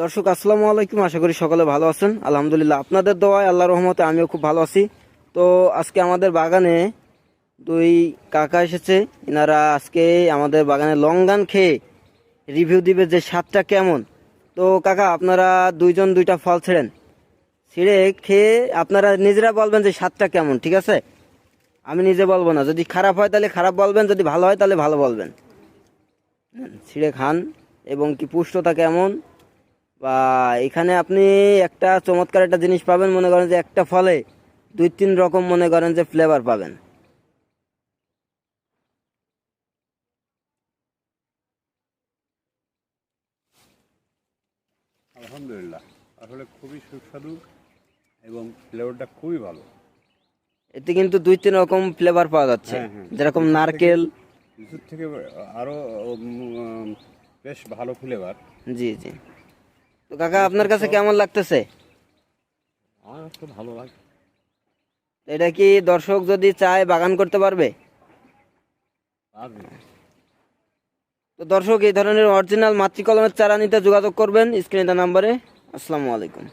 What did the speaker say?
দর্শক আসসালামু আলাইকুম, আশা করি সকলে ভালো আছেন। আলহামদুলিল্লাহ আপনাদের দোয়ায় আল্লাহর রহমতে আমিও খুব ভালো আছি। তো আজকে আমাদের বাগানে দুই কাকা এসেছে। এনারা আজকে আমাদের বাগানে লঙ্গান খেয়ে রিভিউ দিবে যে স্বাদটা কেমন। তো কাকা, আপনারা দুইজন দুইটা ফল ছিঁড়ে খেয়ে আপনারা নিজেরা বলবেন যে স্বাদটা কেমন, ঠিক আছে? আমি নিজে বলবো না, যদি খারাপ হয় তাহলে খারাপ বলবেন, যদি ভালো হয় তাহলে ভালো বলবেন। ছিঁড়ে খান এবং কি পুষ্টতা কেমন। বা এখানে আপনি একটা চমৎকার একটা জিনিস পাবেন, মনে করেন যে একটা ফলে দুই তিন রকম মনে করেন যে ফ্লেভার পাবেন। আলহামদুলিল্লাহ, আসলে খুবই সুস্বাদু এবং ফ্লেভারটা খুবই ভালো। এতে কিন্তু দুই তিন রকম ফ্লেভার পাওয়া যাচ্ছে, হ্যাঁ হ্যাঁ, যেরকম লিচুর থেকে নারকেল। লিচুর থেকে আরও বেশ ভালো ফ্লেভার। জি জি। তো কাকা, আপনার কাছে কেমন লাগতেছে? আমার তো ভালো লাগে। এটা কি দর্শক যদি চায় বাগান করতে পারবে? আর তো দর্শক, এই ধরনের অরিজিনাল মাতৃ কলমের চারা নিতে যোগাযোগ করবেন স্ক্রিনে দেওয়া নাম্বারে। আসসালামু আলাইকুম।